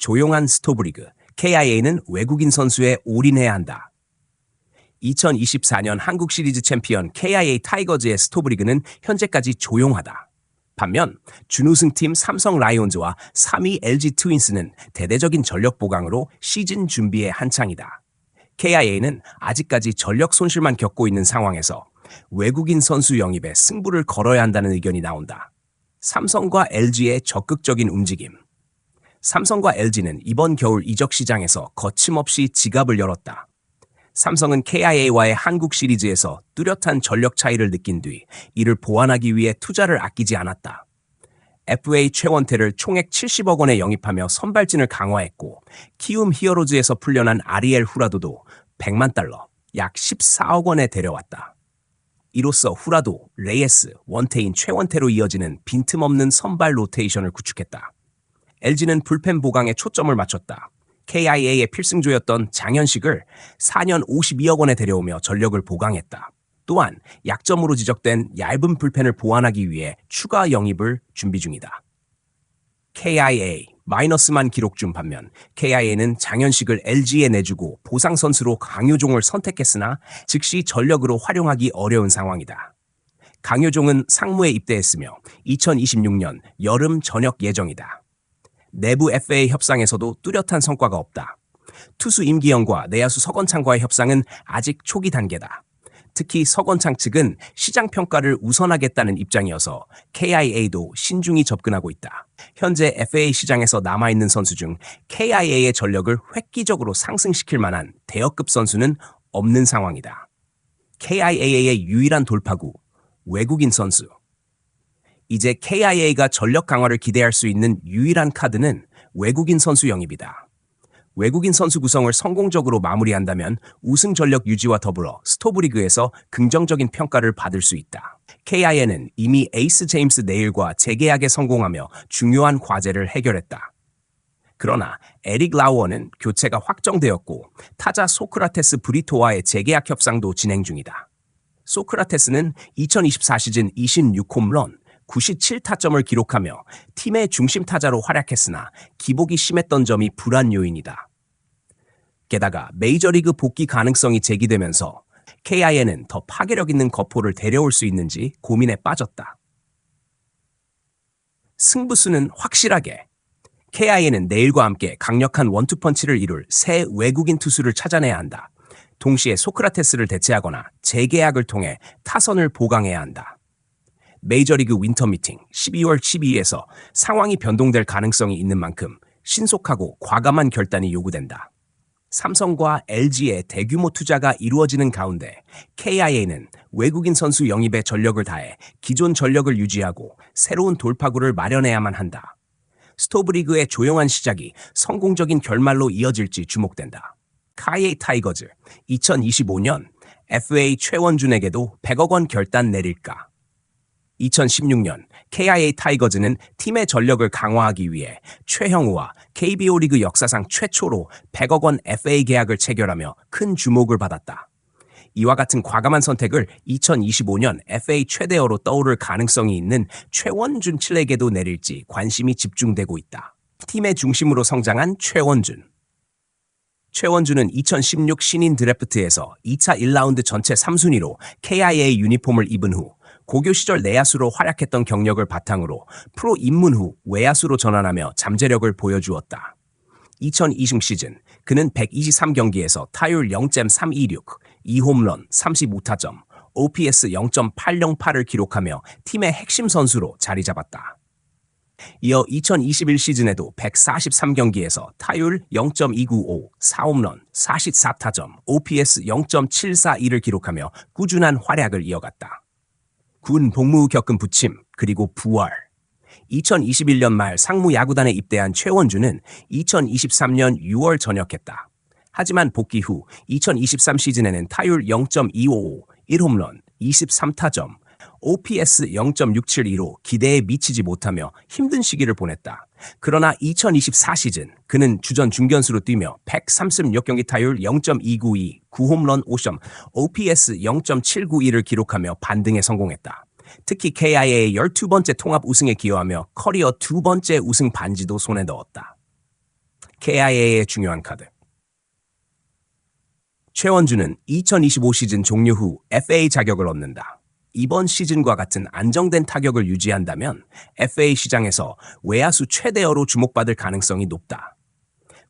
조용한 스토브리그, KIA는 외국인 선수에 올인해야 한다. 2024년 한국 시리즈 챔피언 KIA 타이거즈의 스토브리그는 현재까지 조용하다. 반면 준우승팀 삼성 라이온즈와 3위 LG 트윈스는 대대적인 전력 보강으로 시즌 준비에 한창이다. KIA는 아직까지 전력 손실만 겪고 있는 상황에서 외국인 선수 영입에 승부를 걸어야 한다는 의견이 나온다. 삼성과 LG의 적극적인 움직임. 삼성과 LG는 이번 겨울 이적 시장에서 거침없이 지갑을 열었다. 삼성은 KIA와의 한국 시리즈에서 뚜렷한 전력 차이를 느낀 뒤 이를 보완하기 위해 투자를 아끼지 않았다. FA 최원태를 총액 70억 원에 영입하며 선발진을 강화했고 키움 히어로즈에서 풀려난 아리엘 후라도도 100만 달러, 약 14억 원에 데려왔다. 이로써 후라도, 레이에스, 원태인, 최원태로 이어지는 빈틈없는 선발 로테이션을 구축했다. LG는 불펜 보강에 초점을 맞췄다. KIA의 필승조였던 장현식을 4년 52억 원에 데려오며 전력을 보강했다. 또한 약점으로 지적된 얇은 불펜을 보완하기 위해 추가 영입을 준비 중이다. KIA 마이너스만 기록 중 반면 KIA는 장현식을 LG에 내주고 보상 선수로 강효종을 선택했으나 즉시 전력으로 활용하기 어려운 상황이다. 강효종은 상무에 입대했으며 2026년 여름 전역 예정이다. 내부 FA 협상에서도 뚜렷한 성과가 없다. 투수 임기영과 내야수 서건창과의 협상은 아직 초기 단계다. 특히 서건창 측은 시장 평가를 우선하겠다는 입장이어서 KIA도 신중히 접근하고 있다. 현재 FA 시장에서 남아있는 선수 중 KIA의 전력을 획기적으로 상승시킬 만한 대여급 선수는 없는 상황이다. KIA의 유일한 돌파구, 외국인 선수. 이제 KIA가 전력 강화를 기대할 수 있는 유일한 카드는 외국인 선수 영입이다. 외국인 선수 구성을 성공적으로 마무리한다면 우승 전력 유지와 더불어 스토브리그에서 긍정적인 평가를 받을 수 있다. KIA는 이미 에이스 제임스 네일과 재계약에 성공하며 중요한 과제를 해결했다. 그러나 에릭 라우어는 교체가 확정되었고 타자 소크라테스 브리토와의 재계약 협상도 진행 중이다. 소크라테스는 2024 시즌 26홈런, 97타점을 기록하며 팀의 중심 타자로 활약했으나 기복이 심했던 점이 불안 요인이다. 게다가 메이저리그 복귀 가능성이 제기되면서 KIA는 더 파괴력 있는 거포를 데려올 수 있는지 고민에 빠졌다. 승부수는 확실하게 KIA는 내일과 함께 강력한 원투펀치를 이룰 새 외국인 투수를 찾아내야 한다. 동시에 소크라테스를 대체하거나 재계약을 통해 타선을 보강해야 한다. 메이저리그 윈터 미팅 12월 12일에서 상황이 변동될 가능성이 있는 만큼 신속하고 과감한 결단이 요구된다. 삼성과 LG의 대규모 투자가 이루어지는 가운데 KIA는 외국인 선수 영입에 전력을 다해 기존 전력을 유지하고 새로운 돌파구를 마련해야만 한다. 스토브리그의 조용한 시작이 성공적인 결말로 이어질지 주목된다. KIA 타이거즈 2025년 FA 최원준에게도 100억 원 결단 내릴까? 2016년 KIA 타이거즈는 팀의 전력을 강화하기 위해 최형우와 KBO 리그 역사상 최초로 100억 원 FA 계약을 체결하며 큰 주목을 받았다. 이와 같은 과감한 선택을 2025년 FA 최대어로 떠오를 가능성이 있는 최원준 칠에게도 내릴지 관심이 집중되고 있다. 팀의 중심으로 성장한 최원준. 최원준은 2016 신인 드래프트에서 2차 1라운드 전체 3순위로 KIA 유니폼을 입은 후 고교 시절 내야수로 활약했던 경력을 바탕으로 프로 입문 후 외야수로 전환하며 잠재력을 보여주었다. 2020 시즌 그는 123경기에서 타율 0.326, 2홈런, 35타점, OPS 0.808을 기록하며 팀의 핵심 선수로 자리 잡았다. 이어 2021 시즌에도 143경기에서 타율 0.295, 4홈런, 44타점, OPS 0.742를 기록하며 꾸준한 활약을 이어갔다. 군 복무 후 겪은 부침, 그리고 부활. 2021년 말 상무 야구단에 입대한 최원준은 2023년 6월 전역했다. 하지만 복귀 후 2023 시즌에는 타율 0.255, 1홈런, 23타점, OPS 0.672로 기대에 미치지 못하며 힘든 시기를 보냈다. 그러나 2024 시즌 그는 주전 중견수로 뛰며 136경기 타율 0.292, 9홈런 5점, OPS 0.792를 기록하며 반등에 성공했다. 특히 KIA의 12번째 통합 우승에 기여하며 커리어 2번째 우승 반지도 손에 넣었다. KIA의 중요한 카드. 최원주는 2025 시즌 종료 후 FA 자격을 얻는다. 이번 시즌과 같은 안정된 타격을 유지한다면 FA 시장에서 외야수 최대어로 주목받을 가능성이 높다.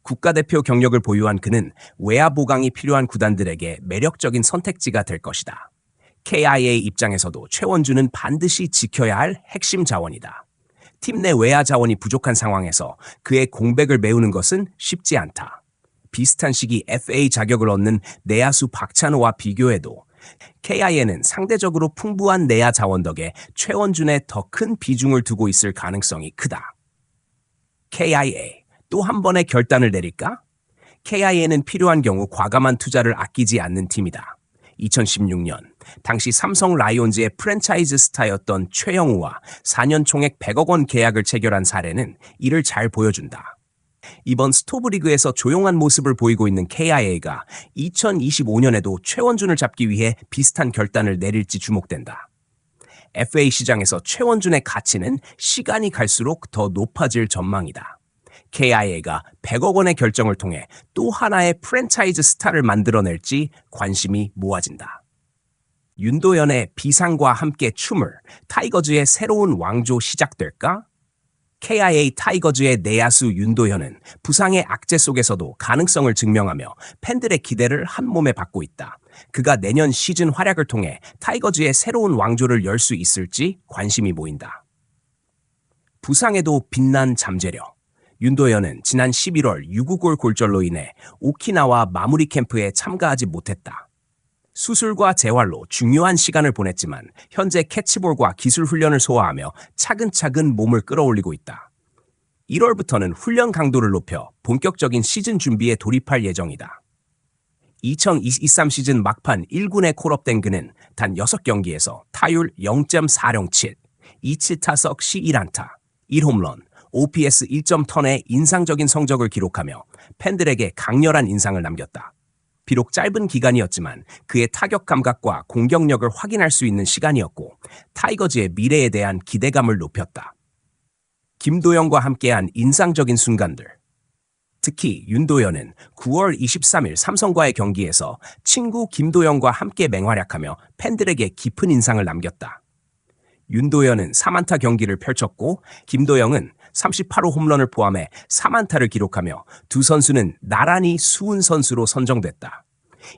국가대표 경력을 보유한 그는 외야 보강이 필요한 구단들에게 매력적인 선택지가 될 것이다. KIA 입장에서도 최원주는 반드시 지켜야 할 핵심 자원이다. 팀 내 외야 자원이 부족한 상황에서 그의 공백을 메우는 것은 쉽지 않다. 비슷한 시기 FA 자격을 얻는 내야수 박찬호와 비교해도 KIA는 상대적으로 풍부한 내야 자원 덕에 최원준에 더 큰 비중을 두고 있을 가능성이 크다. KIA, 또 한 번의 결단을 내릴까? KIA는 필요한 경우 과감한 투자를 아끼지 않는 팀이다. 2016년, 당시 삼성 라이온즈의 프랜차이즈 스타였던 최영우와 4년 총액 100억 원 계약을 체결한 사례는 이를 잘 보여준다. 이번 스토브리그에서 조용한 모습을 보이고 있는 KIA가 2025년에도 최원준을 잡기 위해 비슷한 결단을 내릴지 주목된다. FA 시장에서 최원준의 가치는 시간이 갈수록 더 높아질 전망이다. KIA가 100억 원의 결정을 통해 또 하나의 프랜차이즈 스타를 만들어낼지 관심이 모아진다. 윤도현의 비상과 함께 춤을, 타이거즈의 새로운 왕조 시작될까? KIA 타이거즈의 내야수 윤도현은 부상의 악재 속에서도 가능성을 증명하며 팬들의 기대를 한몸에 받고 있다. 그가 내년 시즌 활약을 통해 타이거즈의 새로운 왕조를 열 수 있을지 관심이 모인다. 부상에도 빛난 잠재력. 윤도현은 지난 11월 유구골 골절로 인해 오키나와 마무리 캠프에 참가하지 못했다. 수술과 재활로 중요한 시간을 보냈지만 현재 캐치볼과 기술 훈련을 소화하며 차근차근 몸을 끌어올리고 있다. 1월부터는 훈련 강도를 높여 본격적인 시즌 준비에 돌입할 예정이다. 2023 시즌 막판 1군에 콜업된 그는 단 6경기에서 타율 0.407, 27타석 11안타, 1홈런, OPS 1.턴의 인상적인 성적을 기록하며 팬들에게 강렬한 인상을 남겼다. 비록 짧은 기간이었지만 그의 타격 감각과 공격력을 확인할 수 있는 시간이었고 타이거즈의 미래에 대한 기대감을 높였다. 김도영과 함께한 인상적인 순간들. 특히 윤도현은 9월 23일 삼성과의 경기에서 친구 김도영과 함께 맹활약하며 팬들에게 깊은 인상을 남겼다. 윤도현은 3안타 경기를 펼쳤고 김도영은 38호 홈런을 포함해 3안타를 기록하며 두 선수는 나란히 수훈 선수로 선정됐다.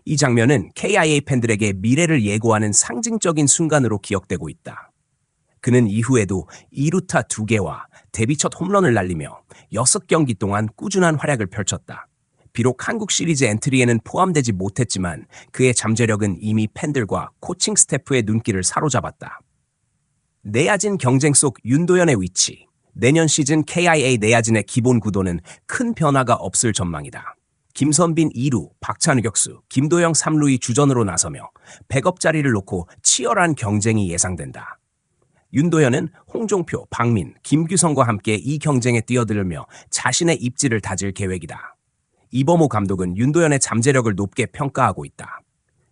이 장면은 KIA 팬들에게 미래를 예고하는 상징적인 순간으로 기억되고 있다. 그는 이후에도 2루타 2개와 데뷔 첫 홈런을 날리며 6경기 동안 꾸준한 활약을 펼쳤다. 비록 한국 시리즈 엔트리에는 포함되지 못했지만 그의 잠재력은 이미 팬들과 코칭 스태프의 눈길을 사로잡았다. 내야진 경쟁 속 윤도현의 위치. 내년 시즌 KIA 내야진의 기본 구도는 큰 변화가 없을 전망이다. 김선빈 2루, 박찬우 격수, 김도영 3루이 주전으로 나서며 백업 자리를 놓고 치열한 경쟁이 예상된다. 윤도현은 홍종표, 박민, 김규성과 함께 이 경쟁에 뛰어들며 자신의 입지를 다질 계획이다. 이범호 감독은 윤도현의 잠재력을 높게 평가하고 있다.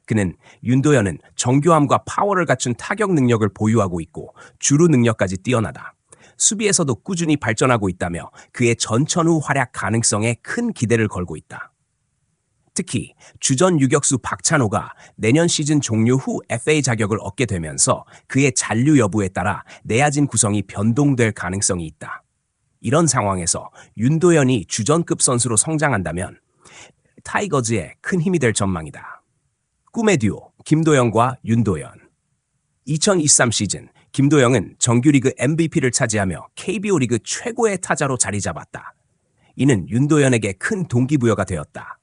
그는 윤도현은 정교함과 파워를 갖춘 타격 능력을 보유하고 있고 주루 능력까지 뛰어나다. 수비에서도 꾸준히 발전하고 있다며 그의 전천후 활약 가능성에 큰 기대를 걸고 있다. 특히 주전 유격수 박찬호가 내년 시즌 종료 후 FA 자격을 얻게 되면서 그의 잔류 여부에 따라 내야진 구성이 변동될 가능성이 있다. 이런 상황에서 윤도현이 주전급 선수로 성장한다면 타이거즈에 큰 힘이 될 전망이다. 꿈의 듀오 김도영과 윤도현. 2023 시즌 김도영은 정규리그 MVP를 차지하며 KBO 리그 최고의 타자로 자리 잡았다. 이는 윤도현에게 큰 동기부여가 되었다.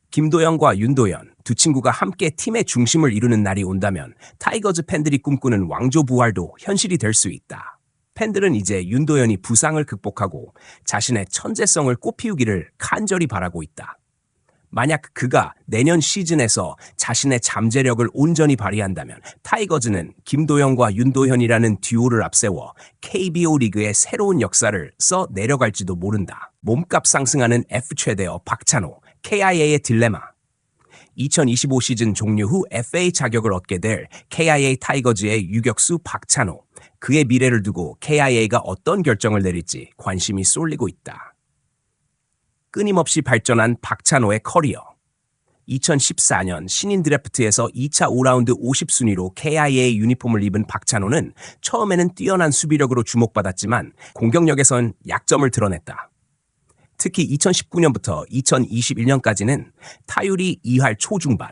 김도영과 윤도현 두 친구가 함께 팀의 중심을 이루는 날이 온다면 타이거즈 팬들이 꿈꾸는 왕조 부활도 현실이 될 수 있다. 팬들은 이제 윤도현이 부상을 극복하고 자신의 천재성을 꽃피우기를 간절히 바라고 있다. 만약 그가 내년 시즌에서 자신의 잠재력을 온전히 발휘한다면 타이거즈는 김도영과 윤도현이라는 듀오를 앞세워 KBO 리그의 새로운 역사를 써 내려갈지도 모른다. 몸값 상승하는 F 최대어 박찬호, KIA의 딜레마. 2025 시즌 종료 후 FA 자격을 얻게 될 KIA 타이거즈의 유격수 박찬호. 그의 미래를 두고 KIA가 어떤 결정을 내릴지 관심이 쏠리고 있다. 끊임없이 발전한 박찬호의 커리어. 2014년 신인 드래프트에서 2차 5라운드 50순위로 KIA 유니폼을 입은 박찬호는 처음에는 뛰어난 수비력으로 주목받았지만 공격력에선 약점을 드러냈다. 특히 2019년부터 2021년까지는 타율이 2할 초중반,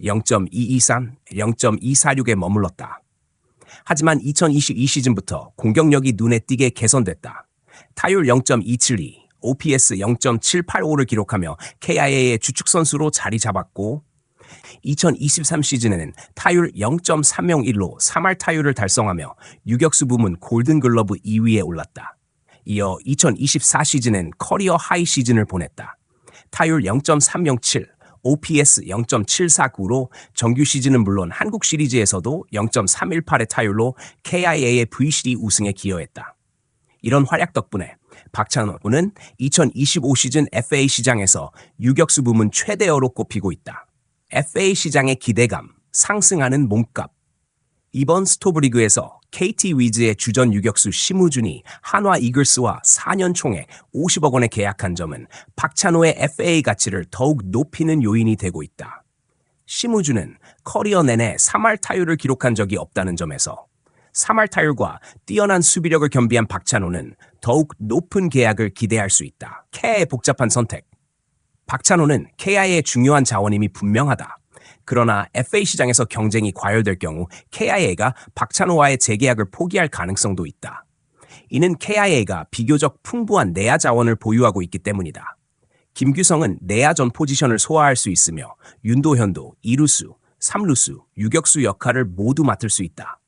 0.223, 0.246에 머물렀다. 하지만 2022 시즌부터 공격력이 눈에 띄게 개선됐다. 타율 0.272, OPS 0.785를 기록하며 KIA의 주축 선수로 자리 잡았고 2023 시즌에는 타율 0.301로 3할 타율을 달성하며 유격수 부문 골든글러브 2위에 올랐다. 이어 2024 시즌엔 커리어 하이 시즌을 보냈다. 타율 0.307, OPS 0.749로 정규 시즌은 물론 한국 시리즈에서도 0.318의 타율로 KIA의 VCD 우승에 기여했다. 이런 활약 덕분에 박찬호는 2025 시즌 FA 시장에서 유격수 부문 최대어로 꼽히고 있다. FA 시장의 기대감, 상승하는 몸값. 이번 스토브리그에서 KT 위즈의 주전 유격수 심우준이 한화 이글스와 4년 총액 50억 원에 계약한 점은 박찬호의 FA 가치를 더욱 높이는 요인이 되고 있다. 심우준은 커리어 내내 3할 타율을 기록한 적이 없다는 점에서 3할 타율과 뛰어난 수비력을 겸비한 박찬호는 더욱 높은 계약을 기대할 수 있다. KIA의 복잡한 선택. 박찬호는 KIA의 중요한 자원임이 분명하다. 그러나 FA 시장에서 경쟁이 과열될 경우 KIA가 박찬호와의 재계약을 포기할 가능성도 있다. 이는 KIA가 비교적 풍부한 내야 자원을 보유하고 있기 때문이다. 김규성은 내야 전 포지션을 소화할 수 있으며 윤도현도 2루수, 3루수, 유격수 역할을 모두 맡을 수 있다.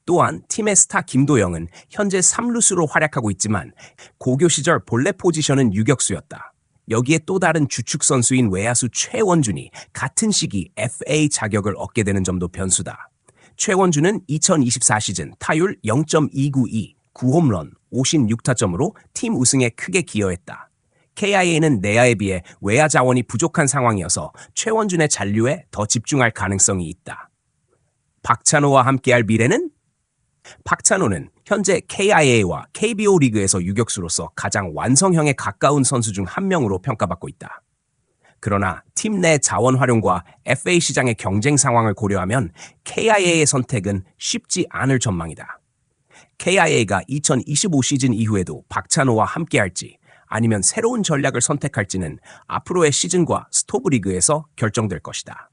또한 팀의 스타 김도영은 현재 3루수로 활약하고 있지만 고교 시절 본래 포지션은 유격수였다. 여기에 또 다른 주축 선수인 외야수 최원준이 같은 시기 FA 자격을 얻게 되는 점도 변수다. 최원준은 2024 시즌 타율 0.292, 9홈런, 56타점으로 팀 우승에 크게 기여했다. KIA는 내야에 비해 외야 자원이 부족한 상황이어서 최원준의 잔류에 더 집중할 가능성이 있다. 박찬호와 함께할 미래는? 박찬호는 현재 KIA와 KBO 리그에서 유격수로서 가장 완성형에 가까운 선수 중 한 명으로 평가받고 있다. 그러나 팀 내 자원 활용과 FA 시장의 경쟁 상황을 고려하면 KIA의 선택은 쉽지 않을 전망이다. KIA가 2025 시즌 이후에도 박찬호와 함께할지 아니면 새로운 전략을 선택할지는 앞으로의 시즌과 스토브리그에서 결정될 것이다.